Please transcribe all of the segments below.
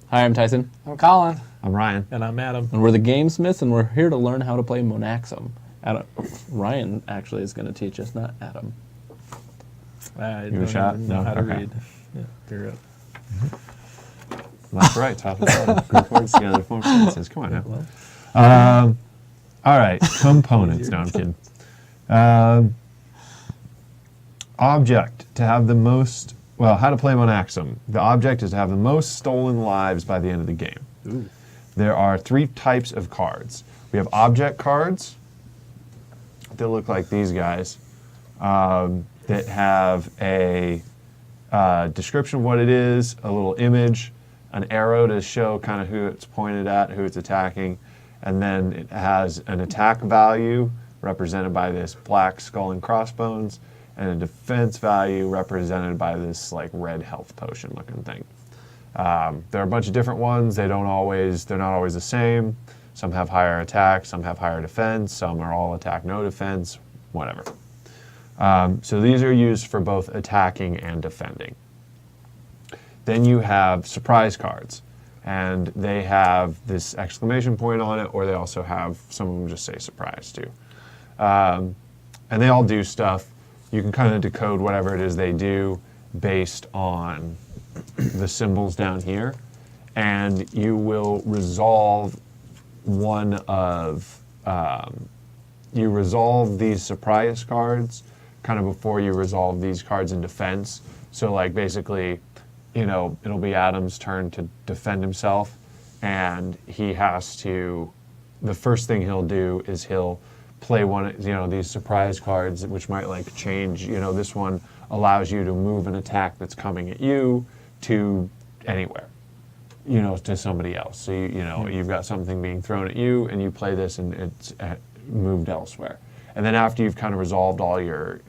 Hi, I'm Tyson. I'm Colin. I'm Ryan. And I'm Adam. And we're the Gamesmiths, and we're here to learn how to play Monaxem. Ryan actually is going to teach us, not Adam. I Give it a don't shot? even know No? how to Okay. read. Yeah, you're up. Left, right, top, and bottom. Group words together to form sentences. Come on now. Well, All right, components. No, I'm kidding. Object to have the most. Well, how to play Monaxem. The object is to have the most stolen lives by the end of the game. ooh. There are 3 types of cards. We have object cards that look like these guys, that have a description of what it is, a little image, an arrow to show kind of who it's pointed at, who it's attacking, and then it has an attack value represented by this black skull and crossbones, and a defense value represented by this like red health potion looking thing. There are a bunch of different ones. They're not always the same. Some have higher attack, some have higher defense, some are all attack, no defense, whatever. So these are used for both attacking and defending. Then you have surprise cards, and they have this exclamation point on it, or they also have, some of them just say surprise too. And they all do stuff. You can kind of decode whatever it is they do based on the symbols down here, and you will resolve one of, you resolve these surprise cards kind of before you resolve these cards in defense. So like basically, you know, it'll be Adam's turn to defend himself, and he has to, the first thing he'll do is he'll play one, you know, these surprise cards, which might like change, you know, this one allows you to move an attack that's coming at you to anywhere, you know, to somebody else. So, you know, you've got something being thrown at you, and you play this, and it's moved elsewhere. And then after you've kind of resolved all your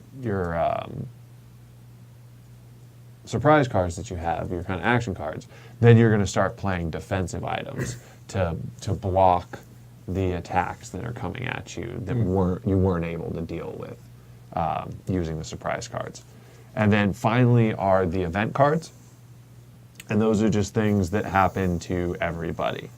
surprise cards that you have, your kind of action cards, then you're going to start playing defensive items to block the attacks that are coming at you that you weren't able to deal with using the surprise cards. And then finally are the event cards, and those are just things that happen to everybody.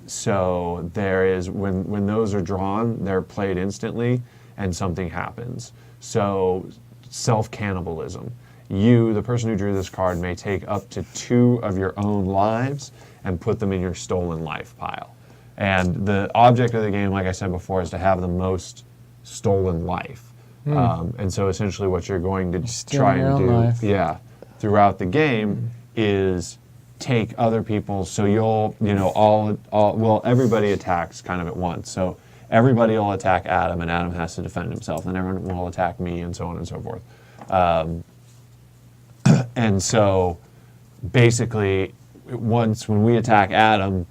So there is, when those are drawn, they're played instantly, and something happens. So self-cannibalism. You, the person who drew this card, may take up to 2 of your own lives and put them in your stolen life pile. And the object of the game, like I said before, is to have the most stolen life. And so essentially what you're going to try and do throughout the game is take other people's, so you'll, you know, well, everybody attacks kind of at once. So everybody will attack Adam, and Adam has to defend himself, and everyone will attack me, and so on and so forth. And so basically, when we attack Adam,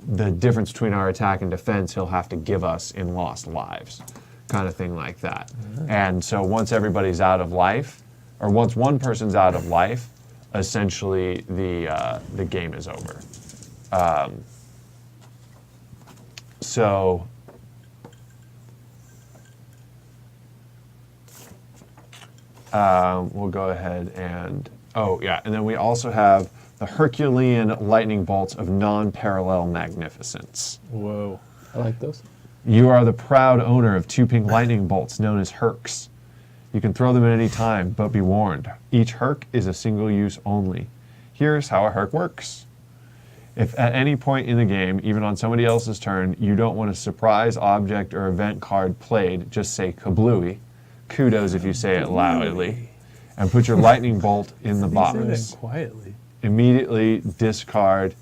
the difference between our attack and defense, he'll have to give us in lost lives, kind of thing like that. And so once everybody's out of life, or once one person's out of life, essentially the game is over. So we'll go ahead and, and then we also have the Herculean lightning bolts of non-parallel magnificence. Whoa. I like those. You are the proud owner of 2 pink lightning bolts known as Hercs. You can throw them at any time, but be warned, each Herc is a single use only. Here's how a Herc works. If at any point in the game, even on somebody else's turn, you don't want a surprise object or event card played, just say kablooey. Kudos if you say it loudly. And put your lightning bolt in the box. Say that quietly. Immediately discard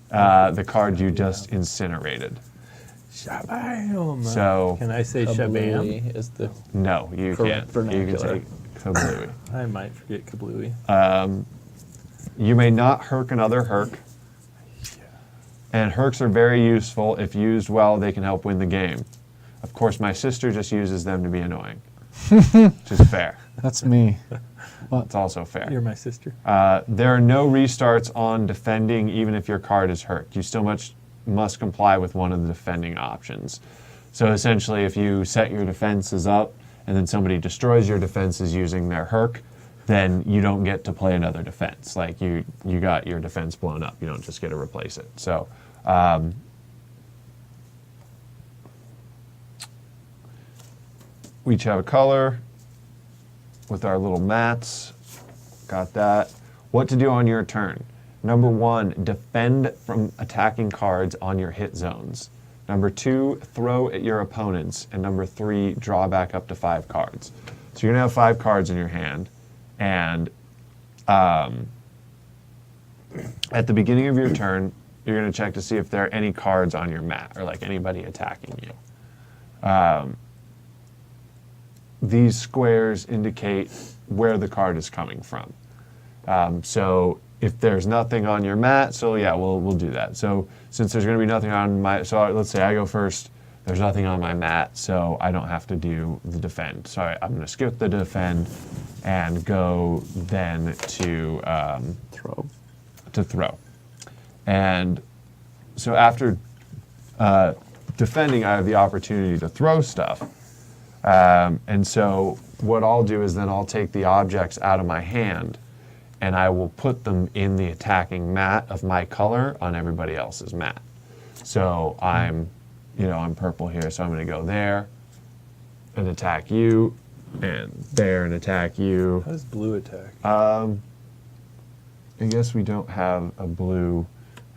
the card you just incinerated. Shabam. So Can I say shabam? Kablooey is the no, you correct can't. You can vernacular. say kablooey. I might forget kablooey. You may not herc another herc. And hercs are very useful. If used well, they can help win the game. Of course, my sister just uses them to be annoying, which is fair. That's me. It's also fair. You're my sister. There are no restarts on defending, even if your card is herc. You still must comply with one of the defending options. So essentially, if you set your defenses up and then somebody destroys your defenses using their herc, then you don't get to play another defense. Like you got your defense blown up. You don't just get to replace it. So we each have a color with our little mats. Got that. What to do on your turn. Number 1, defend from attacking cards on your hit zones. Number 2, throw at your opponents. And number 3, draw back up to 5 cards. So you're going to have 5 cards in your hand. And at the beginning of your turn, you're going to check to see if there are any cards on your mat or like anybody attacking you. These squares indicate where the card is coming from. So if there's nothing on your mat, so yeah, we'll do that. So since there's going to be nothing on my, so let's say I go first, there's nothing on my mat, so I don't have to do the defend. So I'm going to skip the defend and go then to throw. And so after defending, I have the opportunity to throw stuff. And so what I'll do is then I'll take the objects out of my hand and I will put them in the attacking mat of my color on everybody else's mat. So I'm purple here, so I'm going to go there and attack you, and there and attack you. How does blue attack? I guess we don't have a blue.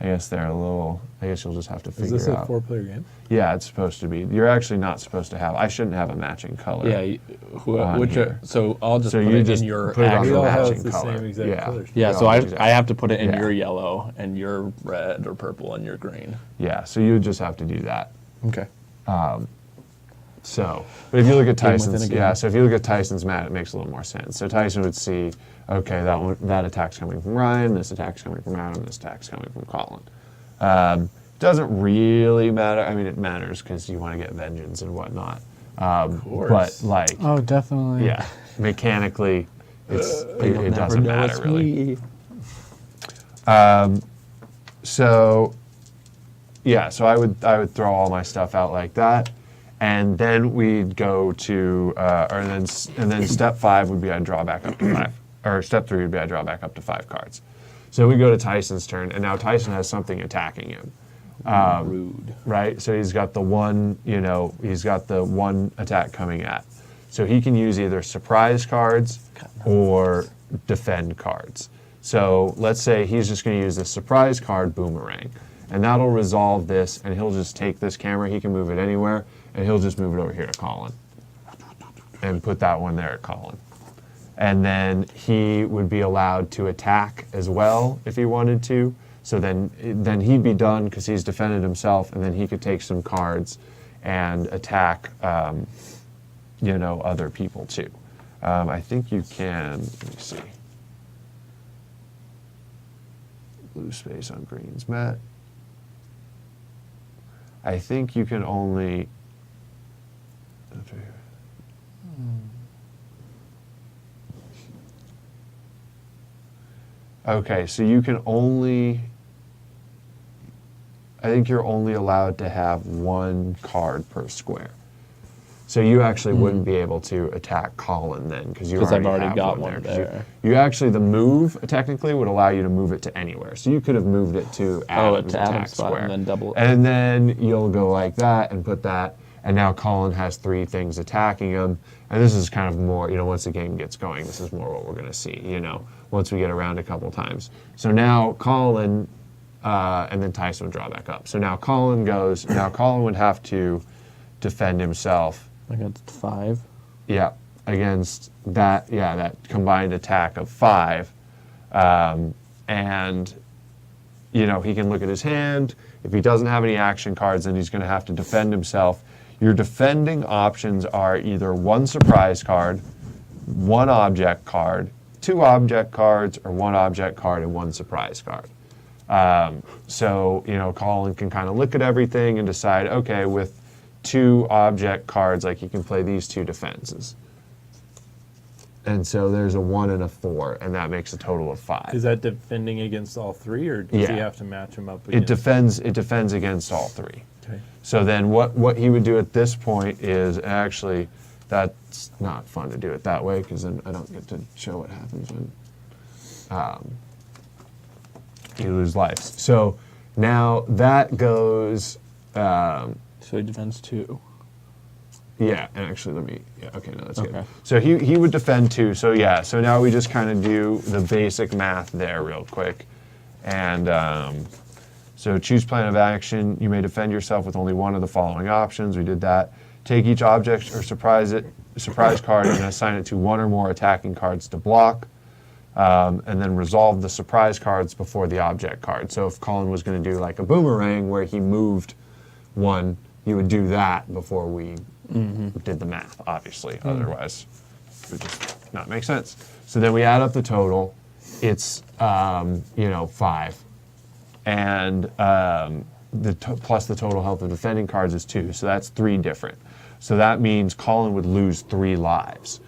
I guess they're a little. I guess you'll just have to figure Is this out. a 4-player game? Yeah, it's supposed to be. You're actually not supposed to have. I shouldn't have a matching color. Yeah, on here. so I'll just So put you it just in your put it on We the all actual. have matching the color. same exact Yeah. colors. Yeah, We so all I do that. I have to put it in Yeah. your yellow and your red or purple and your green. Yeah, so you just have to do that. Okay. So, but if you look at Game within Tyson's, a game. yeah, so if you look at Tyson's mat, it makes a little more sense. So Tyson would see, okay, that attack's coming from Ryan, this attack's coming from Adam, this attack's coming from Colin. Doesn't really matter. I mean, it matters because you want to get vengeance and whatnot. course. But like, Oh, definitely. yeah, mechanically, it You'll never doesn't know matter it's really. me. So, yeah, so I would throw all my stuff out like that, and then we'd go to, and then step 5 would be I'd draw back up to 5, or step 3 would be I'd draw back up to 5 cards. So we go to Tyson's turn, and now Tyson has something attacking him. Rude. Right? So he's got the one attack coming at. So he can use either surprise cards or defend cards. So let's say he's just going to use the surprise card, Boomerang, and that'll resolve this, and he'll just take this camera, he can move it anywhere, and he'll just move it over here to Colin and put that one there at Colin. And then he would be allowed to attack as well if he wanted to. So then he'd be done because he's defended himself, and then he could take some cards and attack, other people too. I think you can. Let me see. Blue space on green's mat. I think you can only. Okay, so you can only. I think you're only allowed to have 1 card per square. So you actually wouldn't be able to attack Colin then because I've already have got one one there. 'Cause there. You actually, the move technically would allow you to move it to anywhere. So you could have moved it to Adam's to attack Adam's spot square. and then double. And then you'll go like that and put that. And now Colin has 3 things attacking him. And this is kind of more, once the game gets going, this is more what we're going to see, once we get around a couple times. So now Colin, and then Tyson would draw back up. So now Colin goes, now Colin would have to defend himself. I got 5. Yeah, against that combined attack of 5. And, he can look at his hand. If he doesn't have any action cards, then he's going to have to defend himself. Your defending options are either 1 surprise card, 1 object card, 2 object cards, or 1 object card and 1 surprise card. So, Colin can kind of look at everything and decide, okay, with 2 object cards, like he can play these 2 defenses. And so there's a 1 and a 4, and that makes a total of 5. Is that defending against all 3, or does he Yeah. have to match them up It against? defends against all 3. Okay. So then what he would do at this point is actually, that's not fun to do it that way because then I don't get to show what happens when you lose lives. So now that goes. So he defends 2. Yeah, and actually, okay, no, that's good. Okay. So he would defend 2. So yeah, so now we just kind of do the basic math there real quick, and so choose plan of action. You may defend yourself with only one of the following options. We did that. Take each object or surprise card and assign it to one or more attacking cards to block, and then resolve the surprise cards before the object card. So if Colin was going to do like a boomerang where he moved one, he would do that before we did the math, obviously. Otherwise, it would just not make sense. So then we add up the total. It's 5, and plus the total health of defending cards is 2. So that's 3 different. So that means Colin would lose 3 lives.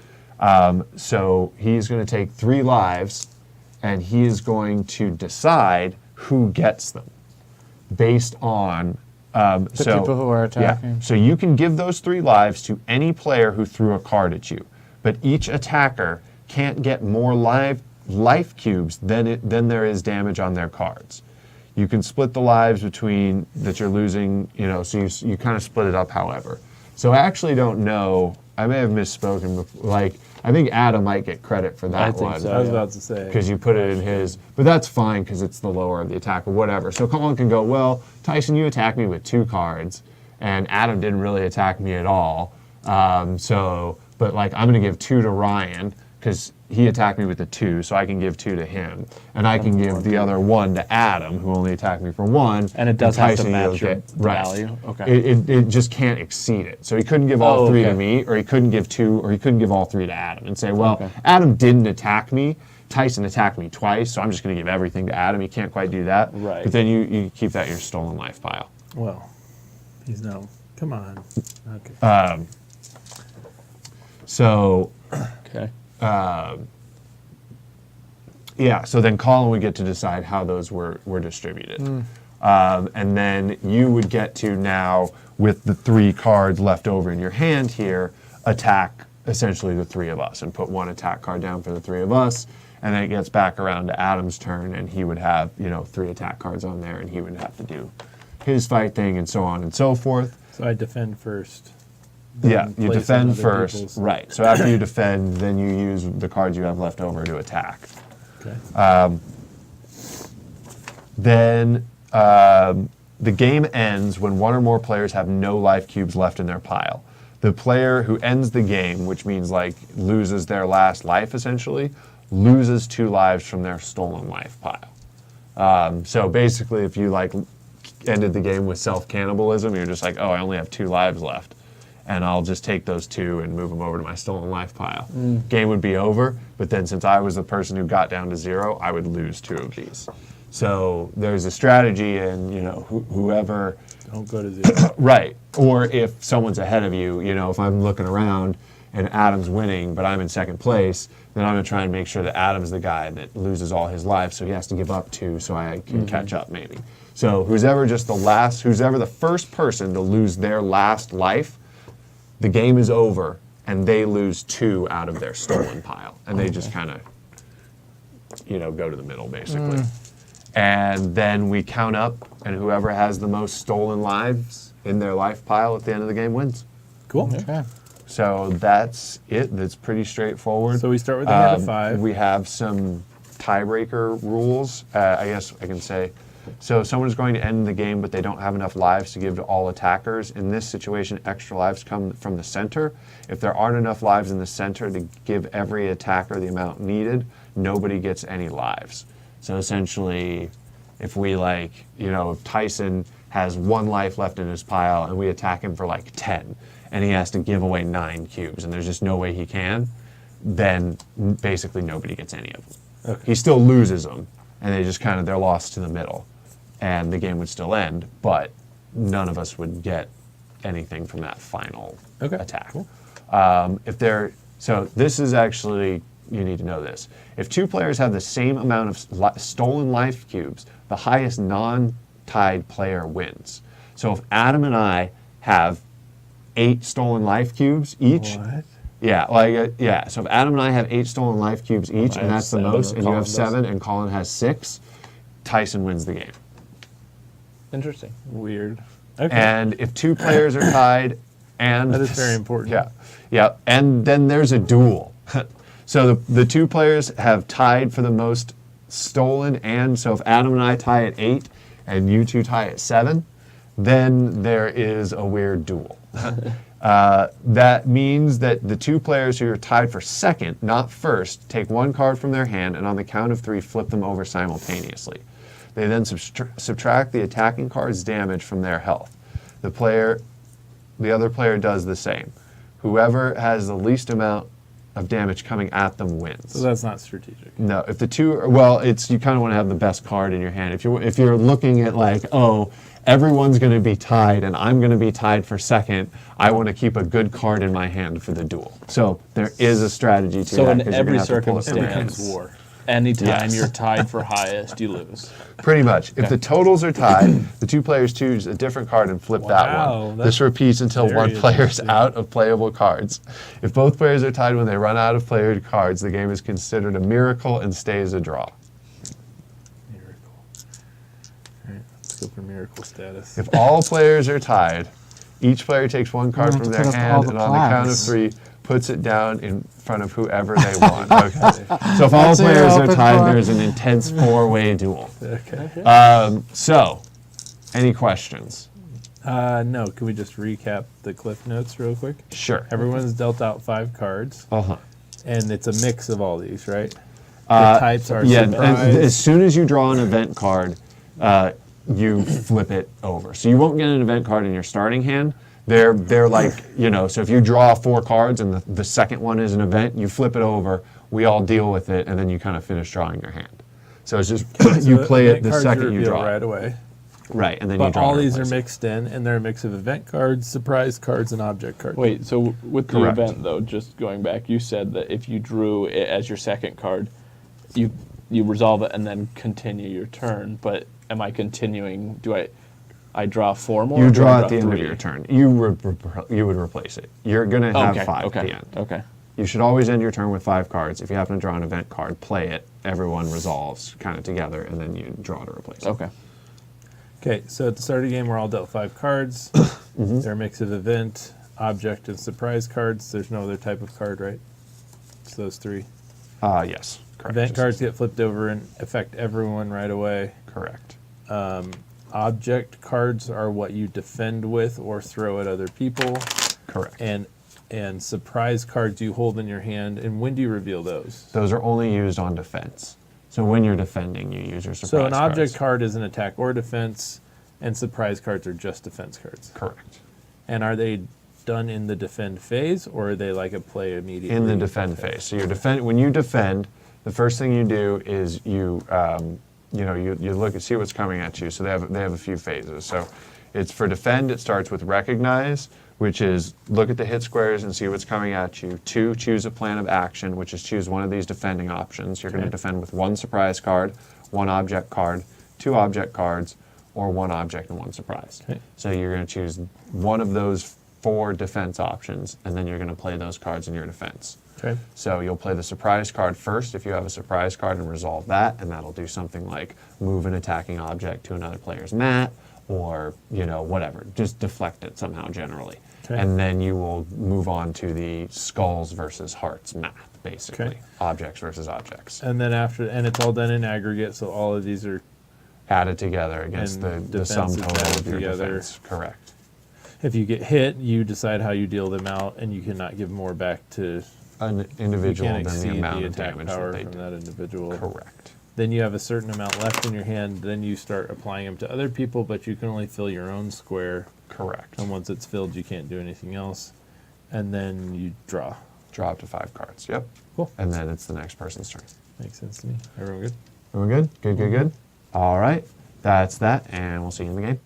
So he's going to take 3 lives, and he is going to decide who gets them based on. The people who are attacking. Yeah. So you can give those 3 lives to any player who threw a card at you, but each attacker can't get more life cubes than there is damage on their cards. You can split the lives between that you're losing, so you kind of split it up, however. So I actually don't know. I may have misspoken. I think Adam might get credit for that I think one. so. I was about to say. Because you put it in his, but that's fine because it's the lower of the attack or whatever. So Colin can go, well, Tyson, you attacked me with 2 cards, and Adam didn't really attack me at all. But I'm going to give 2 to Ryan because he attacked me with a 2, so I can give 2 to him, and I can give the other 1 to Adam, who only attacked me for 1. And it does have to Tyson, match your right. value. Okay. It just can't exceed it. So he couldn't give all 3 to me, or he couldn't give 2, or he couldn't give all 3 to Adam and say, well, Adam didn't attack me. Tyson attacked me twice, so I'm just going to give everything to Adam. He can't quite do that. Right. But then you keep that in your stolen life pile. Well, he's no. Come on. Okay. So. Okay. Yeah, so then Colin would get to decide how those were distributed. And then you would get to now, with the 3 cards left over in your hand here, attack essentially the 3 of us and put 1 attack card down for the 3 of us. And then it gets back around to Adam's turn, and he would have 3 attack cards on there, and he would have to do his fight thing and so on and so forth. So I defend first. Yeah, you place defend on other first, people's- right. So after you defend, then you use the cards you have left over to attack. Okay. Then the game ends when 1 or more players have no life cubes left in their pile. The player who ends the game, which means loses their last life essentially, loses 2 lives from their stolen life pile. So basically, if you ended the game with self-cannibalism, you're just like, oh, I only have 2 lives left, and I'll just take those 2 and move them over to my stolen life pile. Game would be over, but then since I was the person who got down to 0, I would lose 2 of these. So there's a strategy, and whoever. Don't go to 0. Right. Or if someone's ahead of you, if I'm looking around and Adam's winning, but I'm in second place, then I'm going to try and make sure that Adam's the guy that loses all his lives, so he has to give up 2 so I can catch up maybe. So who's ever the first person to lose their last life, the game is over, and they lose 2 out of their stolen pile. And they just kind of, go to the middle, basically. And then we count up, and whoever has the most stolen lives in their life pile at the end of the game wins. Cool. Okay. So that's it. That's pretty straightforward. So we start with a hand of 5. We have some tiebreaker rules. I guess I can say. So someone is going to end the game, but they don't have enough lives to give to all attackers. In this situation, extra lives come from the center. If there aren't enough lives in the center to give every attacker the amount needed, nobody gets any lives. So essentially, if we if Tyson has 1 life left in his pile and we attack him for 10, and he has to give away 9 cubes, and there's just no way he can, then basically nobody gets any of them. Okay. He still loses them, and they're lost to the middle, and the game would still end, but none of us would get anything from that final attack. Cool. So this is actually, you need to know this. If 2 players have the same amount of stolen life cubes, the highest non-tied player wins. So if Adam and I have 8 stolen life cubes each, What? Yeah, yeah. So if Adam and I have 8 stolen life cubes each, I and have that's the 7, most, and you Colin have does. 7, and Colin has 6, Tyson wins the game. Interesting. Weird. Okay. And if 2 players are tied, and That is very important. yeah, and then there's a duel. So the 2 players have tied for the most stolen, and so if Adam and I tie at 8, and you 2 tie at 7, then there is a weird duel. That means that the 2 players who are tied for second, not first, take 1 card from their hand, and on the count of 3, flip them over simultaneously. They then subtract the attacking card's damage from their health. The other player does the same. Whoever has the least amount of damage coming at them wins. So that's not strategic. No, if the 2 are, well, it's you kind of want to have the best card in your hand. If you're looking at like, oh, everyone's going to be tied and I'm going to be tied for second, I want to keep a good card in my hand for the duel. So there is a strategy to So that. in 'cause you're every gonna have to pull it from It your circumstance, becomes war. anytime Yes. you're tied for highest, you lose. Pretty much. If the totals are tied, the 2 players choose a different card and flip that Wow, one. that's This repeats until very 1 player is interesting. out of playable cards. If both players are tied when they run out of played cards, the game is considered a miracle and stays a draw. Miracle. All right, let's go for miracle status. If all players are tied, each player takes 1 card have from to their put up all hand the and on the count of flags. 3, puts it down in front of whoever they want. Okay. So if all That's your players are open tied, book. there's an intense 4-way duel. Okay. So, any questions? No, can we just recap the cliff notes real quick? Sure. Everyone's dealt out 5 cards, Uh-huh. and it's a mix of all these, right? The types are Yeah, surprise. as soon as you draw an event card, you flip it over. So you won't get an event card in your starting hand. They're like, so if you draw 4 cards and the second one is an event, you flip it over, we all deal with it, and then you kind of finish drawing your hand. So it's just, you So play it event the cards second you reveal draw right it. away. Right, and then you But draw all to these are replace it. mixed in, and they're a mix of event cards, surprise cards, and object cards. Wait, so with the Correct. event though, just going back, you said that if you drew it as your second card, you resolve it and then continue your turn. But am I continuing? Do I draw 4 more? You or do I draw at the end of 3? your turn. You would replace it. You're going to have 5 okay, at the end. Okay. You should always end your turn with 5 cards. If you happen to draw an event card, play it. Everyone resolves kind of together, and then you draw to replace it. Okay. Okay, so at the start of the game, we're all dealt 5 cards. Mm-hmm. They're a mix of event, object, and surprise cards. There's no other type of card, right? It's those 3. Yes, correct. Event Just- cards get flipped over and affect everyone right away. Correct. Object cards are what you defend with or throw at other people. Correct. And surprise cards you hold in your hand. And when do you reveal those? Those are only used on defense. So when you're defending, you use your surprise So an object cards. card is an attack or defense, and surprise cards are just defense cards. Correct. And are they done in the defend phase, or are they like a play immediately? In the defend phase. So when you defend, the first thing you do is you look and see what's coming at you. So they have a few phases. So it's for defend. It starts with recognize, which is look at the hit squares and see what's coming at you. 2, choose a plan of action, which is choose one of these defending options. You're going to defend with 1 surprise card, 1 object card, 2 object cards, or 1 object and 1 surprise. Okay. So you're going to choose one of those 4 defense options, and then you're going to play those cards in your defense. Okay. So you'll play the surprise card first if you have a surprise card and resolve that, and that'll do something like move an attacking object to another player's mat, or whatever. Just deflect it somehow generally. Okay. And then you will move on to the skulls versus hearts math, basically. Okay. Objects versus objects. And then and it's all done in aggregate, so all of these are Added together against And the sum defense is total added of your together. defense. Correct. if you get hit, you decide how you deal them out, and you cannot give more back to An you individual can't than the exceed amount the of attack damage power that they from do. that individual. Correct. Then you have a certain amount left in your hand. Then you start applying them to other people, but you can only fill your own square. Correct. And once it's filled, you can't do anything else. And then you draw. Draw up to 5 cards. Yep. Cool. And then it's the next person's turn. Makes sense to me. Everyone good? Everyone good? Good, good, good. All right. That's that, and we'll see you in the game.